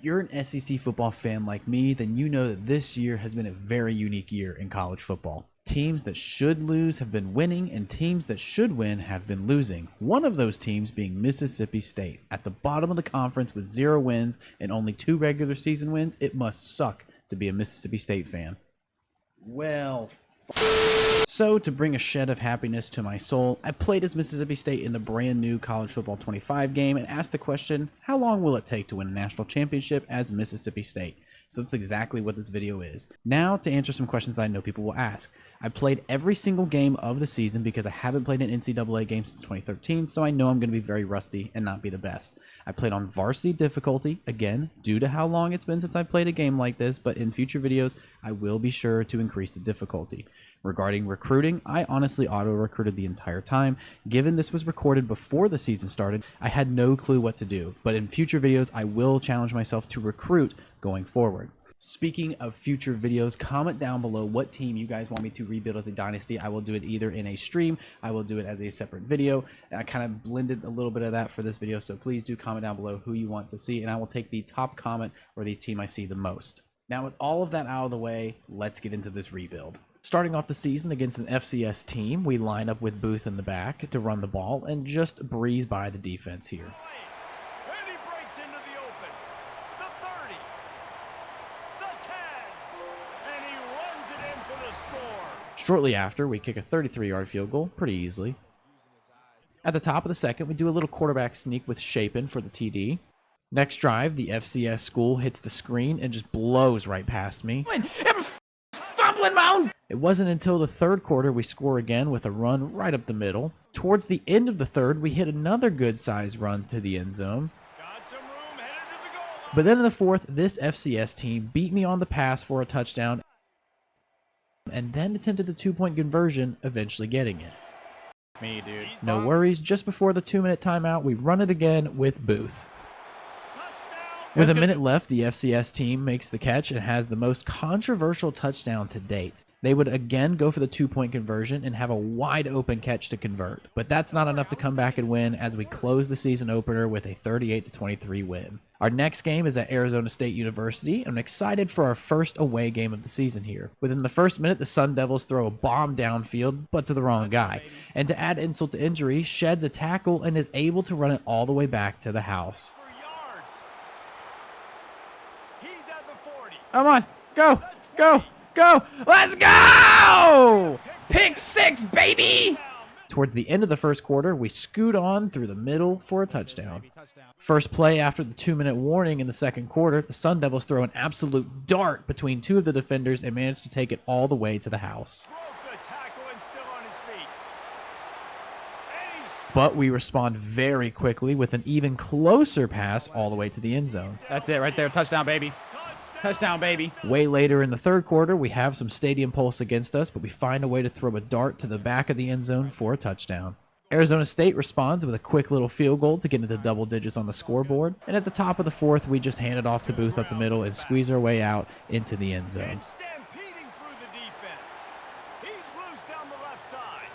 you're an SEC football fan like me, then you know that this year has been a very unique year in college football. Teams that should lose have been winning, and teams that should win have been losing. One of those teams being Mississippi State. At the bottom of the conference with 0 wins and only 2 regular season wins, it must suck to be a Mississippi State fan. Well, so to bring a shed of happiness to my soul, I played as Mississippi State in the brand new College Football 25 game and asked the question, how long will it take to win a national championship as Mississippi State? So that's exactly what this video is. Now to answer some questions I know people will ask. I played every single game of the season because I haven't played an NCAA game since 2013, so I know I'm going to be very rusty and not be the best. I played on varsity difficulty, again, due to how long it's been since I played a game like this, but in future videos, I will be sure to increase the difficulty. Regarding recruiting, I honestly auto-recruited the entire time. Given this was recorded before the season started, I had no clue what to do, but in future videos, I will challenge myself to recruit going forward. Speaking of future videos, comment down below what team you guys want me to rebuild as a dynasty. I will do it either in a stream, I will do it as a separate video. I kind of blended a little bit of that for this video, so please do comment down below who you want to see, and I will take the top comment or the team I see the most. Now with all of that out of the way, let's get into this rebuild. Starting off the season against an FCS team, we line up with Booth in the back to run the ball and just breeze by the defense here. And he breaks into the open. The 30. The 10. And he runs it in for the score. Shortly after, we kick a 33-yard field goal pretty easily. At the top of the second, we do a little quarterback sneak with Chapin for the TD. Next drive, the FCS school hits the screen and just blows right past me. It wasn't until the third quarter we score again with a run right up the middle. Towards the end of the third, we hit another good-sized run to the end zone. Got some room headed to the goal line. But then in the fourth, this FCS team beat me on the pass for a touchdown and then attempted the 2-point conversion, eventually getting it. Me, dude. No worries, just before the 2-minute timeout, we run it again with Booth. With a minute left, the FCS team makes the catch and has the most controversial touchdown to date. They would again go for the 2-point conversion and have a wide open catch to convert. But that's not enough to come back and win as we close the season opener with a 38-23 win. Our next game is at Arizona State University, and I'm excited for our first away game of the season here. Within the first minute, the Sun Devils throw a bomb downfield, but to the wrong guy. And to add insult to injury, sheds a tackle and is able to run it all the way back to the house. Come on, go, go, go, let's go! Pick 6, baby! Towards the end of the first quarter, we scoot on through the middle for a touchdown. First play after the 2-minute warning in the second quarter, the Sun Devils throw an absolute dart between 2 of the defenders and manage to take it all the way to the house. But we respond very quickly with an even closer pass all the way to the end zone. That's it right there. Touchdown, baby. Touchdown, baby. Way later in the third quarter, we have some stadium pulse against us, but we find a way to throw a dart to the back of the end zone for a touchdown. Arizona State responds with a quick little field goal to get into double digits on the scoreboard. And at the top of the fourth, we just hand it off to Booth up the middle and squeeze our way out into the end zone. Stampeding through the defense. He's loose down the left side.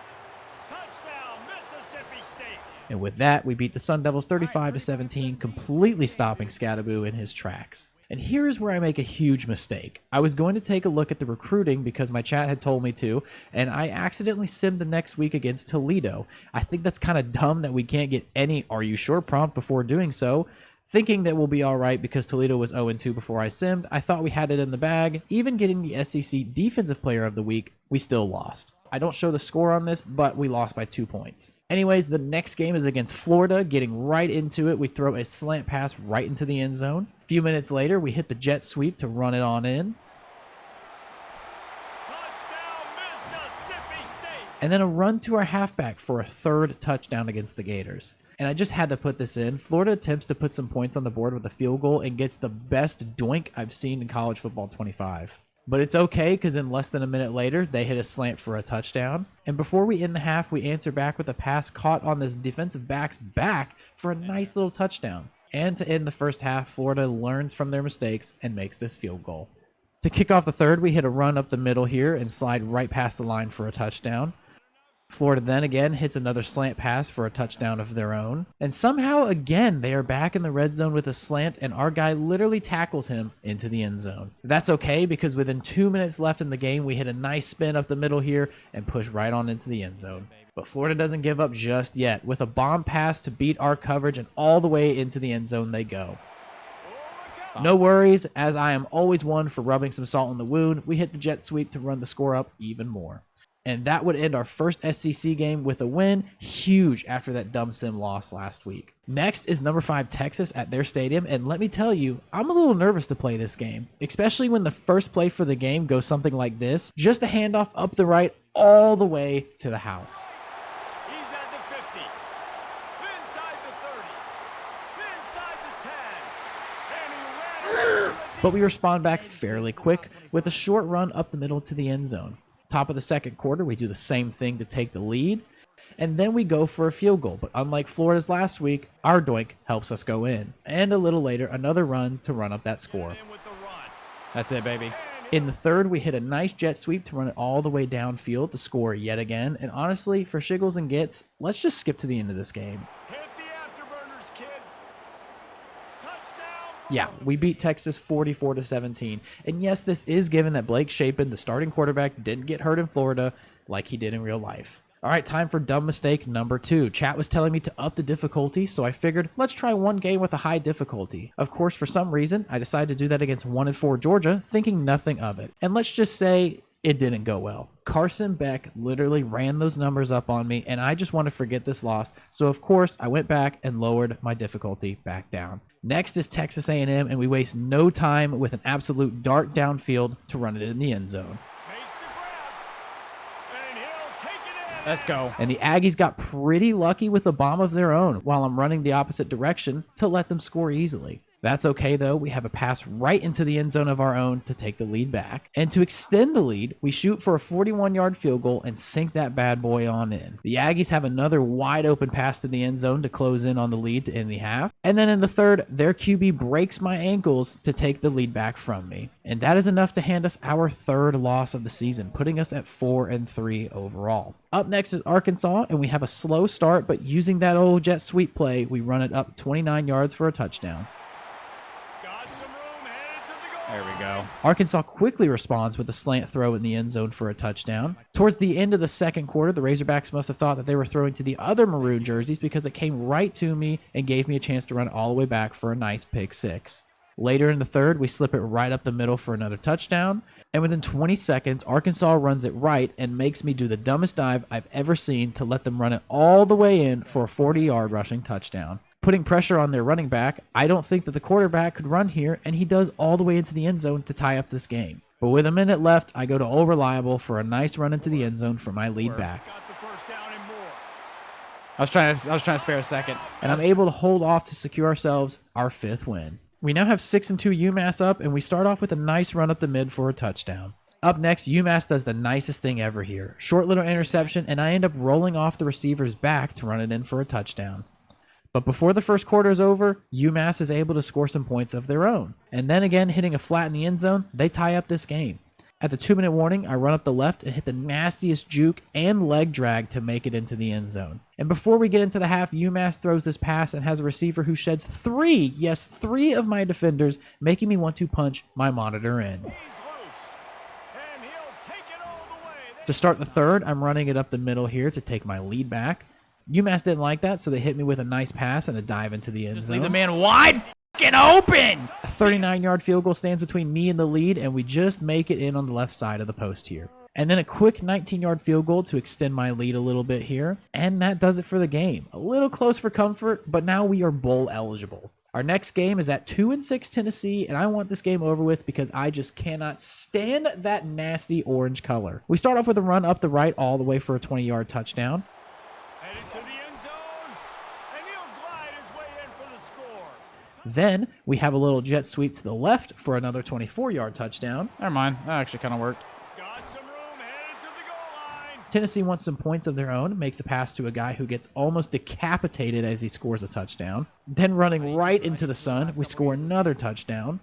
Touchdown, Mississippi State. And with that, we beat the Sun Devils 35-17, completely stopping Scadaboo in his tracks. And here's where I make a huge mistake. I was going to take a look at the recruiting because my chat had told me to, and I accidentally simmed the next week against Toledo. I think that's kind of dumb that we can't get any "are you sure" prompt before doing so. Thinking that we'll be alright because Toledo was 0-2 before I simmed, I thought we had it in the bag. Even getting the SEC Defensive Player of the Week, we still lost. I don't show the score on this, but we lost by 2 points. Anyways, the next game is against Florida. Getting right into it, we throw a slant pass right into the end zone. A few minutes later, we hit the jet sweep to run it on in. Touchdown, Mississippi State. And then a run to our halfback for a third touchdown against the Gators. And I just had to put this in. Florida attempts to put some points on the board with a field goal and gets the best doink I've seen in college football 25. But it's okay because in less than a minute later, they hit a slant for a touchdown. And before we end the half, we answer back with a pass caught on this defensive back's back for a nice little touchdown. And to end the first half, Florida learns from their mistakes and makes this field goal. To kick off the third, we hit a run up the middle here and slide right past the line for a touchdown. Florida then again hits another slant pass for a touchdown of their own. And somehow again, they are back in the red zone with a slant, and our guy literally tackles him into the end zone. That's okay, because within 2 minutes left in the game, we hit a nice spin up the middle here and push right on into the end zone. But Florida doesn't give up just yet. With a bomb pass to beat our coverage, and all the way into the end zone they go. No worries, as I am always one for rubbing some salt in the wound. We hit the jet sweep to run the score up even more. And that would end our first SEC game with a win, huge after that dumb sim loss last week. Next is number 5 Texas at their stadium, and let me tell you, I'm a little nervous to play this game, especially when the first play for the game goes something like this, just a handoff up the right all the way to the house. He's at the 50, inside the 30, inside the 10, and he ran away. But we respond back fairly quick with a short run up the middle to the end zone. Top of the second quarter, we do the same thing to take the lead, and then we go for a field goal. But unlike Florida's last week, our doink helps us go in. And a little later, another run to run up that score. That's it, baby. In the third, we hit a nice jet sweep to run it all the way downfield to score yet again. And honestly, for shiggles and gits, let's just skip to the end of this game. Hit the afterburners, kid. Touchdown. Yeah, we beat Texas 44-17. And yes, this is given that Blake Shapen, the starting quarterback, didn't get hurt in Florida like he did in real life. All right, time for dumb mistake number 2. Chat was telling me to up the difficulty, so I figured let's try one game with a high difficulty. Of course, for some reason, I decided to do that against 1-4 Georgia, thinking nothing of it. And let's just say it didn't go well. Carson Beck literally ran those numbers up on me, and I just want to forget this loss. So of course, I went back and lowered my difficulty back down. Next is Texas A&M, and we waste no time with an absolute dart downfield to run it in the end zone. Makes the grab, and he'll take it in. Let's go. And the Aggies got pretty lucky with a bomb of their own while I'm running the opposite direction to let them score easily. That's okay though, we have a pass right into the end zone of our own to take the lead back. And to extend the lead, we shoot for a 41-yard field goal and sink that bad boy on in. The Aggies have another wide open pass to the end zone to close in on the lead to end the half. And then in the third, their QB breaks my ankles to take the lead back from me. And that is enough to hand us our third loss of the season, putting us at 4-3 overall. Up next is Arkansas, and we have a slow start, but using that old jet sweep play, we run it up 29 yards for a touchdown. There we go. Arkansas quickly responds with a slant throw in the end zone for a touchdown. Towards the end of the second quarter, the Razorbacks must have thought that they were throwing to the other maroon jerseys because it came right to me and gave me a chance to run all the way back for a nice pick six. Later in the third, we slip it right up the middle for another touchdown. And within 20 seconds, Arkansas runs it right and makes me do the dumbest dive I've ever seen to let them run it all the way in for a 40-yard rushing touchdown. Putting pressure on their running back, I don't think that the quarterback could run here, and he does all the way into the end zone to tie up this game. But with a minute left, I go to Old Reliable for a nice run into the end zone for my lead back. Got the first down and more. I was trying to spare a second. And I'm able to hold off to secure ourselves our 5th win. We now have 6-2 UMass up, and we start off with a nice run up the mid for a touchdown. Up next, UMass does the nicest thing ever here. Short little interception, and I end up rolling off the receiver's back to run it in for a touchdown. But before the first quarter is over, UMass is able to score some points of their own. And then again, hitting a flat in the end zone, they tie up this game. At the 2-minute warning, I run up the left and hit the nastiest juke and leg drag to make it into the end zone. And before we get into the half, UMass throws this pass and has a receiver who sheds 3 of my defenders, making me want to punch my monitor in. He's loose, and he'll take it all the way. To start the third, I'm running it up the middle here to take my lead back. UMass didn't like that, so they hit me with a nice pass and a dive into the end zone. Leave the man wide f***ing open. A 39-yard field goal stands between me and the lead, and we just make it in on the left side of the post here. And then a quick 19-yard field goal to extend my lead a little bit here. And that does it for the game. A little close for comfort, but now we are bowl eligible. Our next game is at 2-6 Tennessee, and I want this game over with because I just cannot stand that nasty orange color. We start off with a run up the right all the way for a 20-yard touchdown. Headed to the end zone, and he'll glide his way in for the score. Then we have a little jet sweep to the left for another 24-yard touchdown. Never mind. That actually kind of worked. Got some room, headed to the goal line. Tennessee wants some points of their own, makes a pass to a guy who gets almost decapitated as he scores a touchdown. Then running right into the sun, we score another touchdown.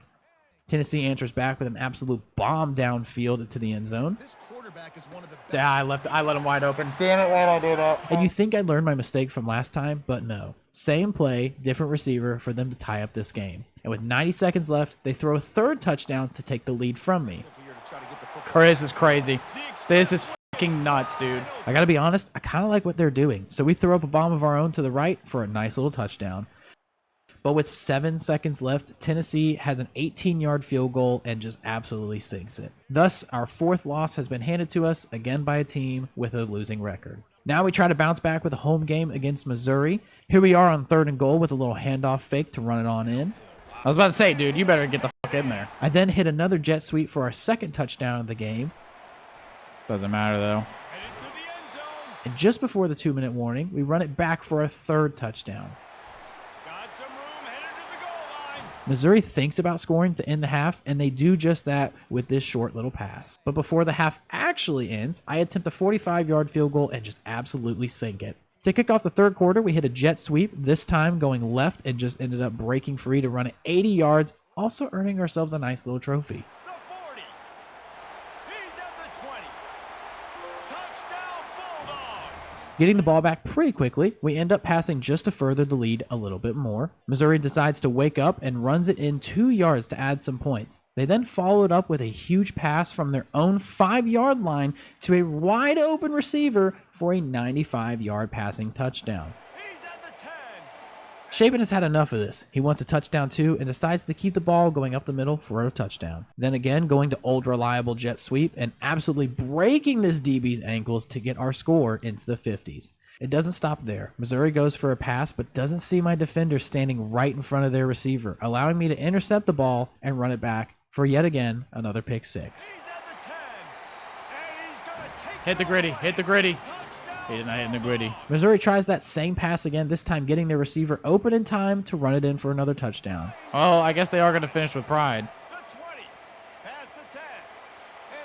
Tennessee answers back with an absolute bomb downfield to the end zone. This quarterback is one of the best. Yeah, I let him wide open. Damn it, why'd I do that? And you think I'd learned my mistake from last time, but no. Same play, different receiver for them to tie up this game. And with 90 seconds left, they throw a third touchdown to take the lead from me. This is crazy. This is fucking nuts, dude. I gotta be honest, I kind of like what they're doing. So we throw up a bomb of our own to the right for a nice little touchdown. But with 7 seconds left, Tennessee has an 18-yard field goal and just absolutely sinks it. Thus, our fourth loss has been handed to us, again by a team with a losing record. Now we try to bounce back with a home game against Missouri. Here we are on 3rd and goal with a little handoff fake to run it on in. I was about to say, dude, you better get the fuck in there. I then hit another jet sweep for our second touchdown of the game. Doesn't matter, though. Headed to the end zone. And just before the 2-minute warning, we run it back for a third touchdown. Got some room, headed to the goal line. Missouri thinks about scoring to end the half, and they do just that with this short little pass. But before the half actually ends, I attempt a 45-yard field goal and just absolutely sink it. To kick off the third quarter, we hit a jet sweep, this time going left and just ended up breaking free to run it 80 yards, also earning ourselves a nice little trophy. The 40. He's at the 20. Touchdown Bulldogs. Getting the ball back pretty quickly, we end up passing just to further the lead a little bit more. Missouri decides to wake up and runs it in 2 yards to add some points. They then followed up with a huge pass from their own 5-yard line to a wide open receiver for a 95-yard passing touchdown. He's at the 10. Shapen has had enough of this. He wants a touchdown too and decides to keep the ball going up the middle for a touchdown. Then again, going to old reliable jet sweep and absolutely breaking this DB's ankles to get our score into the 50s. It doesn't stop there. Missouri goes for a pass but doesn't see my defender standing right in front of their receiver, allowing me to intercept the ball and run it back for yet again another pick six. He's at the 10. And he's going to take Hit the it gritty. away. Hit the gritty. Touchdown. He did not hit the gritty. Missouri tries that same pass again, this time getting their receiver open in time to run it in for another touchdown. Oh, I guess they are going to finish with pride. The 20. Past the 10.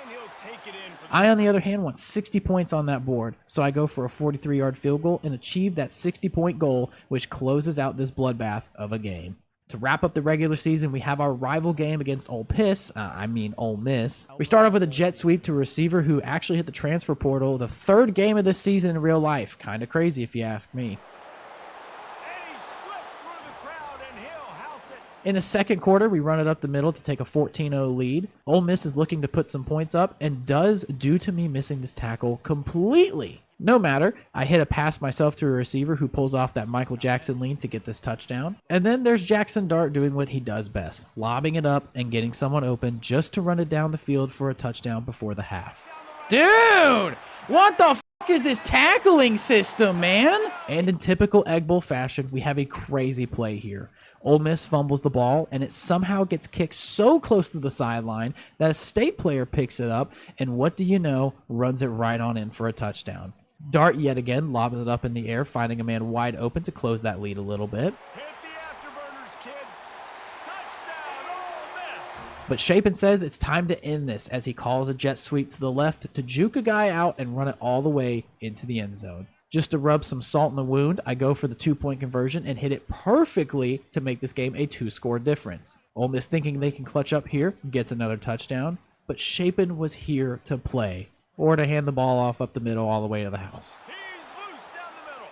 And he'll take it in for the I, on the other hand, want 60 points on that board, so I go for a 43-yard field goal and achieve that 60-point goal, which closes out this bloodbath of a game. To wrap up the regular season, we have our rival game against Ole Miss. We start off with a jet sweep to a receiver who actually hit the transfer portal, the 3rd game of this season in real life. Kind of crazy if you ask me. And he slipped through the crowd and he'll house it. In the second quarter, we run it up the middle to take a 14-0 lead. Ole Miss is looking to put some points up and does due to me missing this tackle completely. No matter, I hit a pass myself to a receiver who pulls off that Michael Jackson lean to get this touchdown. And then there's Jackson Dart doing what he does best, lobbing it up and getting someone open just to run it down the field for a touchdown before the half. Dude, what the fuck is this tackling system, man? And in typical Egg Bowl fashion, we have a crazy play here. Ole Miss fumbles the ball, and it somehow gets kicked so close to the sideline that a state player picks it up, and what do you know, runs it right on in for a touchdown. Dart yet again lobs it up in the air, finding a man wide open to close that lead a little bit. Hit the afterburners, kid. Touchdown, Ole Miss. But Shapen says it's time to end this as he calls a jet sweep to the left to juke a guy out and run it all the way into the end zone. Just to rub some salt in the wound, I go for the 2-point conversion and hit it perfectly to make this game a 2-score difference. Ole Miss, thinking they can clutch up here, gets another touchdown, but Shapen was here to play, or to hand the ball off up the middle all the way to the house. He's loose down the middle.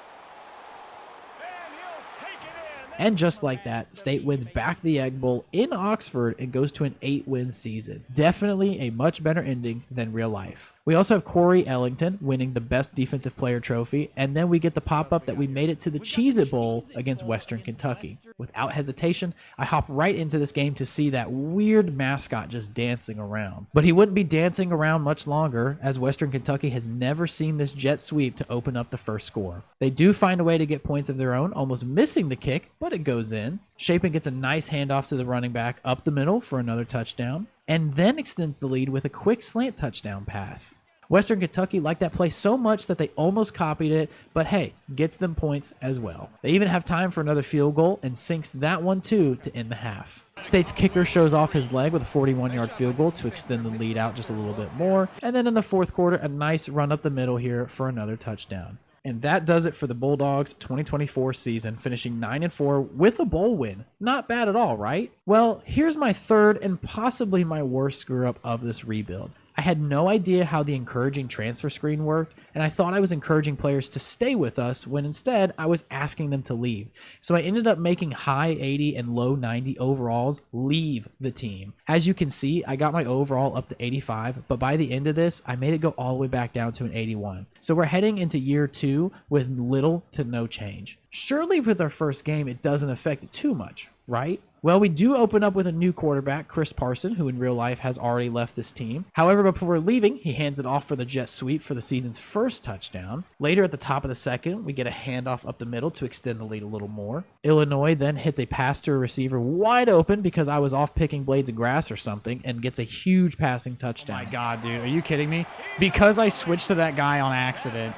And he'll take it in. And just like that, State wins back the Egg Bowl in Oxford and goes to an 8-win season. Definitely a much better ending than real life. We also have Corey Ellington winning the Best Defensive Player trophy, and then we get the pop-up that we made it to the Cheez-It Bowl against Western Kentucky. Without hesitation, I hop right into this game to see that weird mascot just dancing around. But he wouldn't be dancing around much longer, as Western Kentucky has never seen this jet sweep to open up the first score. They do find a way to get points of their own, almost missing the kick, but it goes in. Shapen gets a nice handoff to the running back up the middle for another touchdown, and then extends the lead with a quick slant touchdown pass. Western Kentucky liked that play so much that they almost copied it, but hey, gets them points as well. They even have time for another field goal and sinks that one too to end the half. State's kicker shows off his leg with a 41-yard field goal to extend the lead out just a little bit more, and then in the fourth quarter, a nice run up the middle here for another touchdown. And that does it for the Bulldogs 2024 season, finishing 9-4 with a bowl win. Not bad at all, right? Well, here's my third and possibly my worst screw up of this rebuild. I had no idea how the encouraging transfer screen worked, and I thought I was encouraging players to stay with us when instead I was asking them to leave. So I ended up making high 80 and low 90 overalls leave the team. As you can see, I got my overall up to 85, but by the end of this, I made it go all the way back down to an 81. So we're heading into year 2 with little to no change. Surely with our first game, it doesn't affect it too much, right? Well, we do open up with a new quarterback, Chris Parson, who in real life has already left this team. However, before leaving, he hands it off for the jet sweep for the season's first touchdown. Later at the top of the second, we get a handoff up the middle to extend the lead a little more. Illinois then hits a pass to a receiver wide open because I was off picking blades of grass or something and gets a huge passing touchdown. Oh my God, dude. Are you kidding me? Because I switched to that guy on accident.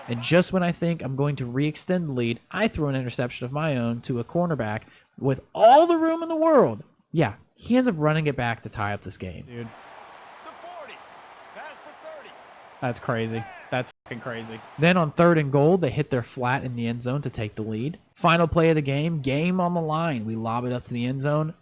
And just when I think I'm going to re-extend the lead, I throw an interception of my own to a cornerback with all the room in the world. Yeah, he ends up running it back to tie up this game. Dude, The 40. Past the 30. that's crazy. That's fucking crazy. Then on 3rd and goal, they hit their flat in the end zone to take the lead. Final play of the game on the line. We lob it up to the end zone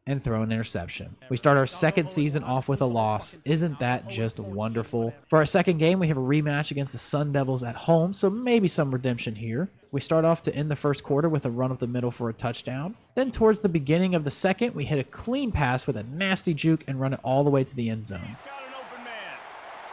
and throw an interception. We start our second season off with a loss. Isn't that just wonderful? For our second game, we have a rematch against the Sun Devils at home, so maybe some redemption here. We start off to end the first quarter with a run up the middle for a touchdown. Then towards the beginning of the second, we hit a clean pass with a nasty juke and run it all the way to the end zone. He's got an open man.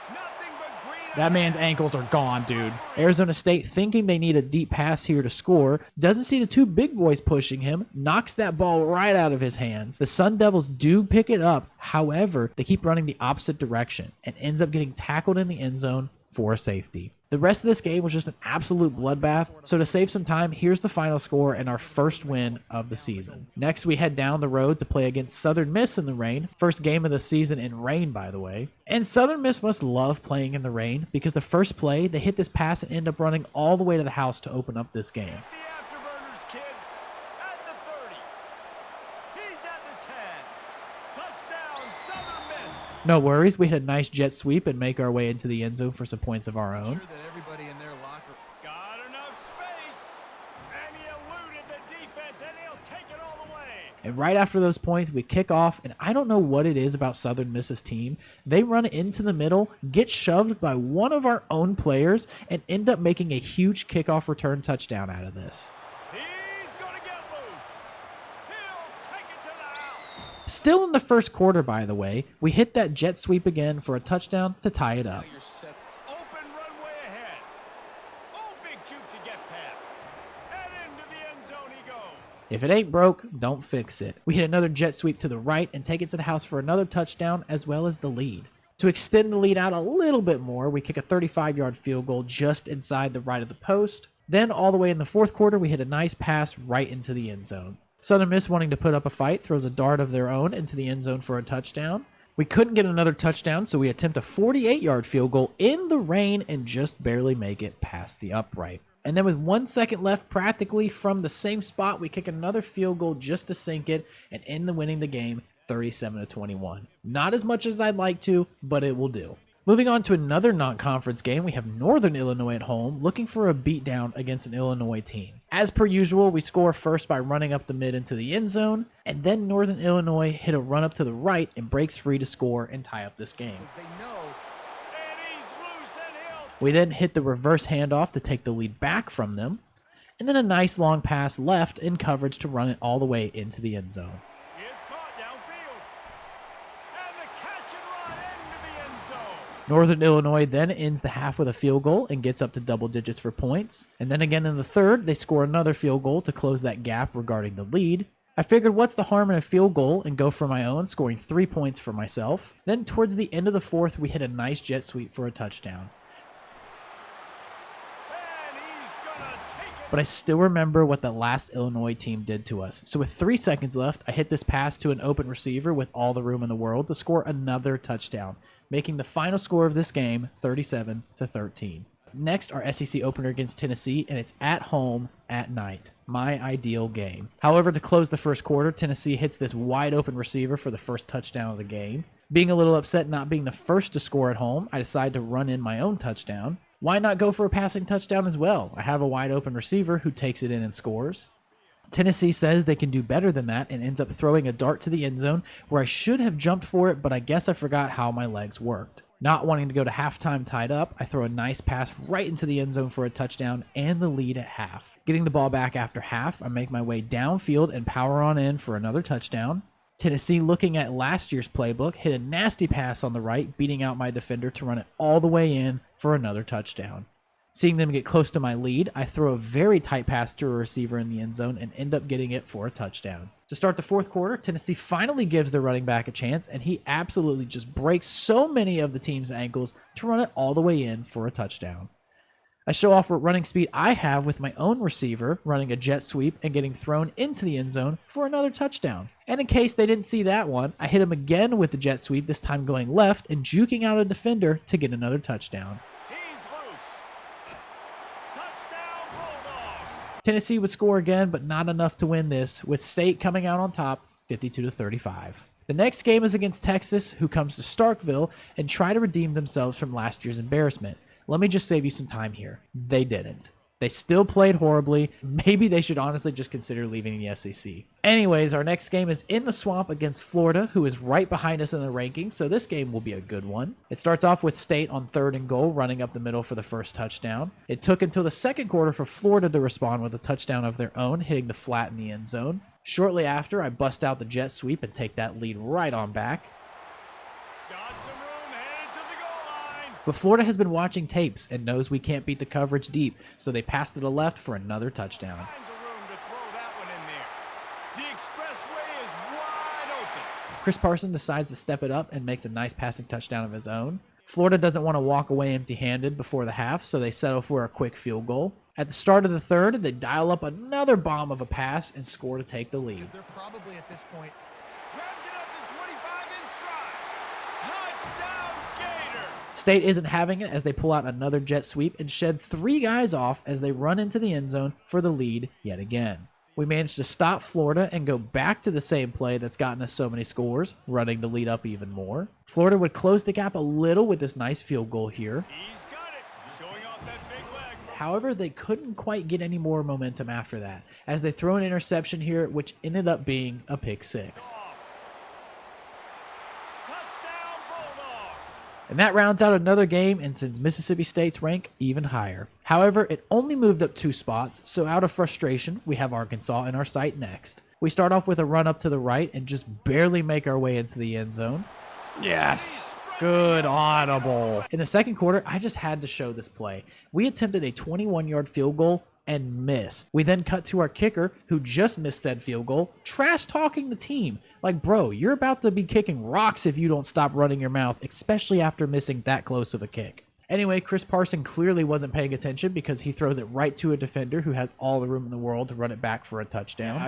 Nothing but green. That man's ankles are gone, dude. Arizona State, thinking they need a deep pass here to score, doesn't see the two big boys pushing him, knocks that ball right out of his hands. The Sun Devils do pick it up, however, they keep running the opposite direction and ends up getting tackled in the end zone for a safety. The rest of this game was just an absolute bloodbath, so to save some time, here's the final score and our first win of the season. Next, we head down the road to play against Southern Miss in the rain. First game of the season in rain, by the way. And Southern Miss must love playing in the rain because the first play, they hit this pass and end up running all the way to the house to open up this game. The afterburners, kid. At the 30. He's at the 10. Touchdown, Southern Miss. No worries, we had a nice jet sweep and make our way into the end zone for some points of our own. Sure that everybody in their locker. Got enough space. And he eluded the defense, and he'll take it all the way. And right after those points, we kick off, and I don't know what it is about Southern Miss's team. They run into the middle, get shoved by one of our own players, and end up making a huge kickoff return touchdown out of this. He's going to get loose. He'll take it to the house. Still in the first quarter, by the way, we hit that jet sweep again for a touchdown to tie it up. You're set. Open runway ahead. Oh, big juke to get past. And into the end zone he goes. If it ain't broke, don't fix it. We hit another jet sweep to the right and take it to the house for another touchdown as well as the lead. To extend the lead out a little bit more, we kick a 35-yard field goal just inside the right of the post. Then all the way in the fourth quarter, we hit a nice pass right into the end zone. Southern Miss, wanting to put up a fight, throws a dart of their own into the end zone for a touchdown. We couldn't get another touchdown, so we attempt a 48-yard field goal in the rain and just barely make it past the upright. And then with 1 second left, practically from the same spot, we kick another field goal just to sink it and end the winning the game 37-21. Not as much as I'd like to, but it will do. Moving on to another non-conference game, we have Northern Illinois at home looking for a beatdown against an Illinois team. As per usual, we score first by running up the mid into the end zone, and then Northern Illinois hit a run up to the right and breaks free to score and tie up this game. They know. And he's loose and he'll. We then hit the reverse handoff to take the lead back from them, and then a nice long pass left in coverage to run it all the way into the end zone. It's caught downfield. And the catch and run into the end zone. Northern Illinois then ends the half with a field goal and gets up to double digits for points. And then again in the third, they score another field goal to close that gap regarding the lead. I figured what's the harm in a field goal and go for my own, scoring 3 points for myself. Then towards the end of the fourth, we hit a nice jet sweep for a touchdown. And he's gonna take it. But I still remember what the last Illinois team did to us. So with 3 seconds left, I hit this pass to an open receiver with all the room in the world to score another touchdown, making the final score of this game 37-13. Next, our SEC opener against Tennessee, and it's at home at night. My ideal game. However, to close the first quarter, Tennessee hits this wide open receiver for the first touchdown of the game. Being a little upset not being the first to score at home, I decide to run in my own touchdown. Why not go for a passing touchdown as well? I have a wide open receiver who takes it in and scores. Tennessee says they can do better than that and ends up throwing a dart to the end zone where I should have jumped for it, but I guess I forgot how my legs worked. Not wanting to go to halftime tied up, I throw a nice pass right into the end zone for a touchdown and the lead at half. Getting the ball back after half, I make my way downfield and power on in for another touchdown. Tennessee, looking at last year's playbook, hit a nasty pass on the right, beating out my defender to run it all the way in for another touchdown. Seeing them get close to my lead, I throw a very tight pass to a receiver in the end zone and end up getting it for a touchdown. To start the fourth quarter, Tennessee finally gives their running back a chance, and he absolutely just breaks so many of the team's ankles to run it all the way in for a touchdown. I show off what running speed I have with my own receiver, running a jet sweep and getting thrown into the end zone for another touchdown. And in case they didn't see that one, I hit him again with the jet sweep, this time going left and juking out a defender to get another touchdown. Tennessee would score again, but not enough to win this, with State coming out on top 52-35. The next game is against Texas, who comes to Starkville and try to redeem themselves from last year's embarrassment. Let me just save you some time here. They didn't. They still played horribly. Maybe they should honestly just consider leaving the SEC. Anyways, our next game is in the Swamp against Florida, who is right behind us in the rankings, so this game will be a good one. It starts off with State on 3rd and goal, running up the middle for the first touchdown. It took until the second quarter for Florida to respond with a touchdown of their own, hitting the flat in the end zone. Shortly after, I bust out the jet sweep and take that lead right on back. But Florida has been watching tapes and knows we can't beat the coverage deep, so they passed to the left for another touchdown. Chris Parson decides to step it up and makes a nice passing touchdown of his own. Florida doesn't want to walk away empty-handed before the half, so they settle for a quick field goal. At the start of the third, they dial up another bomb of a pass and score to take the lead. They're probably at this point. State isn't having it as they pull out another jet sweep and shed 3 guys off as they run into the end zone for the lead yet again. We managed to stop Florida and go back to the same play that's gotten us so many scores, running the lead up even more. Florida would close the gap a little with this nice field goal here. He's got it, showing off that big leg. However, they couldn't quite get any more momentum after that, as they throw an interception here, which ended up being a pick 6. And that rounds out another game and sends Mississippi State's rank even higher. However, it only moved up 2 spots, so out of frustration, we have Arkansas in our sight next. We start off with a run up to the right and just barely make our way into the end zone. Yes. Good audible. In the second quarter, I just had to show this play. We attempted a 21-yard field goal and missed. We then cut to our kicker, who just missed said field goal, trash-talking the team. Like, bro, you're about to be kicking rocks if you don't stop running your mouth, especially after missing that close of a kick. Anyway, Chris Parson clearly wasn't paying attention because he throws it right to a defender who has all the room in the world to run it back for a touchdown.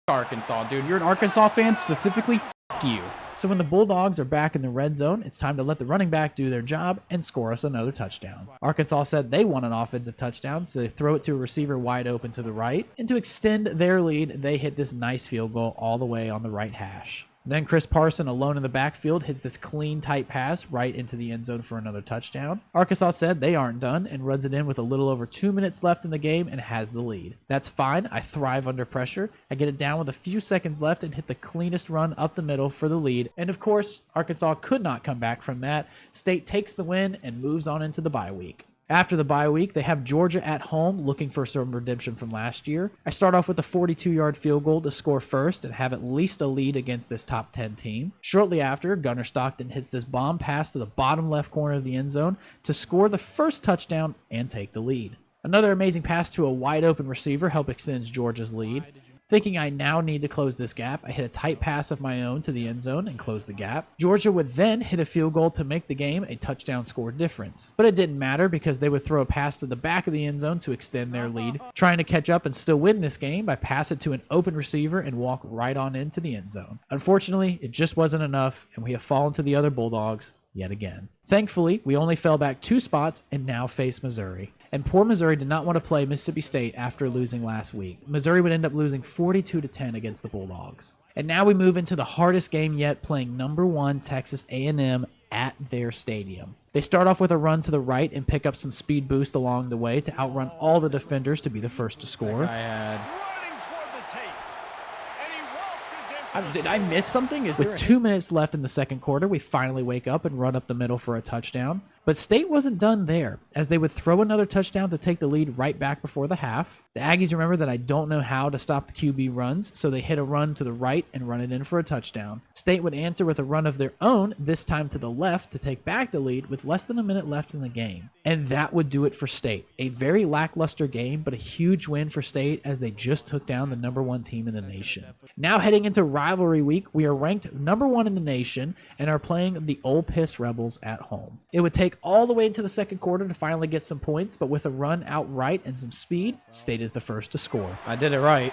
Arkansas, dude. You're an Arkansas fan specifically? F you. So when the Bulldogs are back in the red zone, it's time to let the running back do their job and score us another touchdown. Arkansas said they want an offensive touchdown, so they throw it to a receiver wide open to the right. And to extend their lead, they hit this nice field goal all the way on the right hash. Then Chris Parson, alone in the backfield, hits this clean, tight pass right into the end zone for another touchdown. Arkansas said they aren't done and runs it in with a little over 2 minutes left in the game and has the lead. That's fine. I thrive under pressure. I get it down with a few seconds left and hit the cleanest run up the middle for the lead. And of course, Arkansas could not come back from that. State takes the win and moves on into the bye week. After the bye week, they have Georgia at home looking for some redemption from last year. I start off with a 42-yard field goal to score first and have at least a lead against this top 10 team. Shortly after, Gunnar Stockton hits this bomb pass to the bottom left corner of the end zone to score the first touchdown and take the lead. Another amazing pass to a wide open receiver helped extend Georgia's lead. Thinking I now need to close this gap, I hit a tight pass of my own to the end zone and close the gap. Georgia would then hit a field goal to make the game a touchdown score difference. But it didn't matter because they would throw a pass to the back of the end zone to extend their lead. Trying to catch up and still win this game, I pass it to an open receiver and walk right on into the end zone. Unfortunately, it just wasn't enough, and we have fallen to the other Bulldogs yet again. Thankfully, we only fell back 2 spots and now face Missouri. And poor Missouri did not want to play Mississippi State after losing last week. Missouri would end up losing 42-10 against the Bulldogs. And now we move into the hardest game yet, playing number 1 Texas A&M at their stadium. They start off with a run to the right and pick up some speed boost along the way to outrun all the defenders to be the first to score. Running toward the tape. And he waltzes in for the Did I miss something? With 2 minutes left in the second quarter, we finally wake up and run up the middle for a touchdown. But State wasn't done there, as they would throw another touchdown to take the lead right back before the half. The Aggies remember that I don't know how to stop the QB runs, so they hit a run to the right and run it in for a touchdown. State would answer with a run of their own, this time to the left, to take back the lead with less than a minute left in the game. And that would do it for State. A very lackluster game, but a huge win for State as they just took down the #1 team in the nation. Now heading into rivalry week, we are ranked #1 in the nation and are playing the Ole Miss Rebels at home. It would take all the way into the second quarter to finally get some points, but with a run outright and some speed, State is the first to score. I did it right.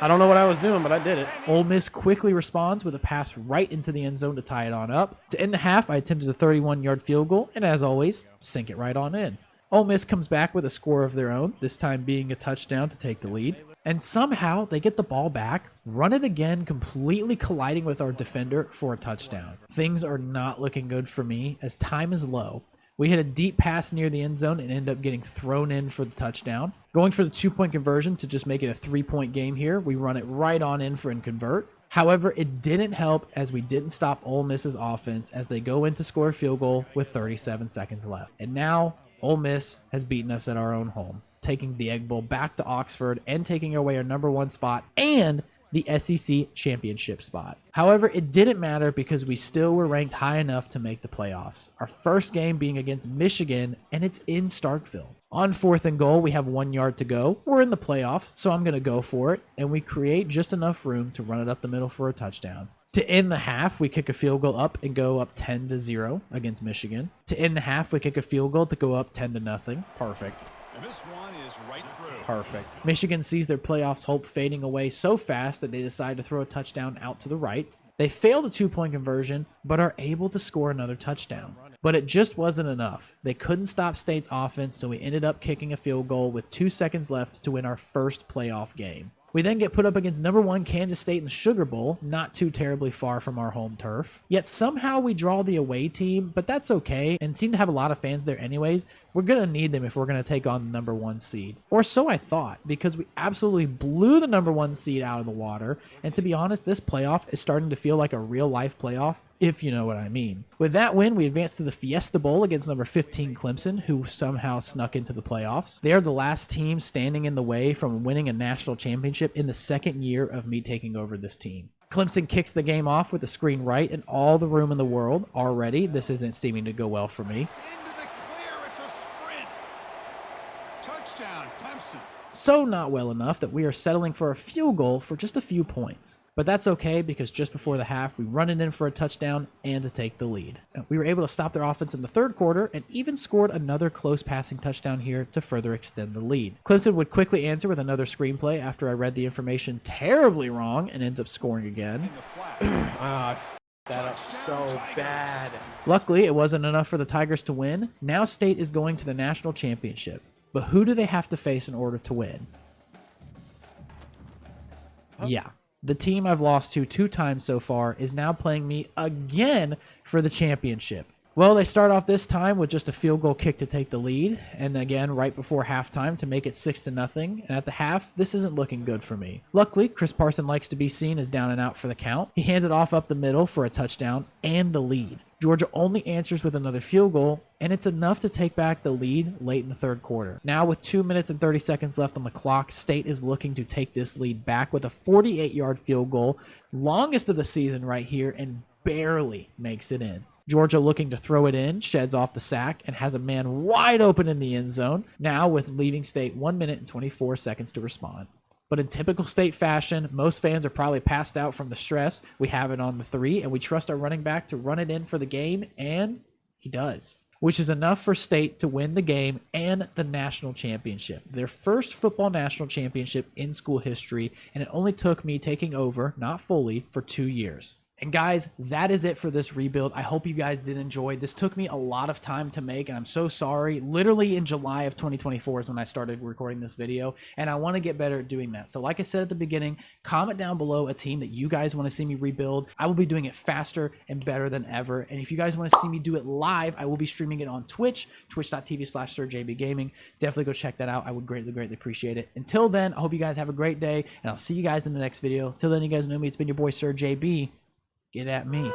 I don't know what I was doing, but I did it. Ole Miss quickly responds with a pass right into the end zone to tie it on up. To end the half, I attempted a 31-yard field goal, and as always, sink it right on in. Ole Miss comes back with a score of their own, this time being a touchdown to take the lead. And somehow they get the ball back, run it again, completely colliding with our defender for a touchdown. Things are not looking good for me as time is low. We hit a deep pass near the end zone and end up getting thrown in for the touchdown. Going for the 2-point conversion to just make it a 3-point game here, we run it right on in for and convert. However, it didn't help as we didn't stop Ole Miss's offense as they go in to score a field goal with 37 seconds left. And now Ole Miss has beaten us at our own home, taking the Egg Bowl back to Oxford and taking away our #1 spot and the SEC championship spot. However, it didn't matter because we still were ranked high enough to make the playoffs. Our first game being against Michigan, and it's in Starkville. On 4th and goal, we have 1 yard to go. We're in the playoffs, so I'm going to go for it, and we create just enough room to run it up the middle for a touchdown. To end the half, we kick a field goal up and go up 10-0 against Michigan. To end the half, we kick a field goal to go up 10-0. Perfect. And this one is right through. Perfect. Michigan sees their playoffs hope fading away so fast that they decide to throw a touchdown out to the right. They fail the 2-point conversion, but are able to score another touchdown. But it just wasn't enough. They couldn't stop State's offense, so we ended up kicking a field goal with 2 seconds left to win our first playoff game. We then get put up against #1 Kansas State in the Sugar Bowl, not too terribly far from our home turf. Yet somehow we draw the away team, but that's okay, and seem to have a lot of fans there anyways. We're going to need them if we're going to take on the #1 seed. Or so I thought, because we absolutely blew the #1 seed out of the water, and to be honest, this playoff is starting to feel like a real-life playoff, if you know what I mean. With that win, we advanced to the Fiesta Bowl against #15 Clemson, who somehow snuck into the playoffs. They are the last team standing in the way from winning a national championship in the second year of me taking over this team. Clemson kicks the game off with a screen right and all the room in the world. Already, this isn't seeming to go well for me. Into the clear. It's a sprint. Touchdown, Clemson. So not well enough that we are settling for a field goal for just a few points. But that's okay because just before the half, we run it in for a touchdown and to take the lead. We were able to stop their offense in the third quarter and even scored another close passing touchdown here to further extend the lead. Clemson would quickly answer with another screenplay after I read the information terribly wrong and ends up scoring again. In the flat. Ah, I f***ed that up so bad. Luckily, it wasn't enough for the Tigers to win. Now State is going to the national championship. But who do they have to face in order to win? Yeah. The team I've lost to 2 times so far is now playing me again for the championship. Well, they start off this time with just a field goal kick to take the lead, and again right before halftime to make it 6-0, and at the half, this isn't looking good for me. Luckily, Chris Parson likes to be seen as down and out for the count. He hands it off up the middle for a touchdown and the lead. Georgia only answers with another field goal, and it's enough to take back the lead late in the third quarter. Now with 2 minutes and 30 seconds left on the clock, State is looking to take this lead back with a 48-yard field goal, longest of the season right here, and barely makes it in. Georgia looking to throw it in, sheds off the sack, and has a man wide open in the end zone, now with leaving State 1 minute and 24 seconds to respond. But in typical State fashion, most fans are probably passed out from the stress. We have it on the 3, and we trust our running back to run it in for the game, and he does. Which is enough for State to win the game and the national championship. Their first football national championship in school history, and it only took me taking over, not fully, for 2 years. And guys, that is it for this rebuild. I hope you guys did enjoy. This took me a lot of time to make, and I'm so sorry. Literally in July of 2024 is when I started recording this video, and I want to get better at doing that. So like I said at the beginning, comment down below a team that you guys want to see me rebuild. I will be doing it faster and better than ever. And if you guys want to see me do it live, I will be streaming it on Twitch, twitch.tv/SirJBGaming. Definitely go check that out. I would greatly, greatly appreciate it. Until then, I hope you guys have a great day, and I'll see you guys in the next video. Till then, you guys know me. It's been your boy, SirJB. Get at me.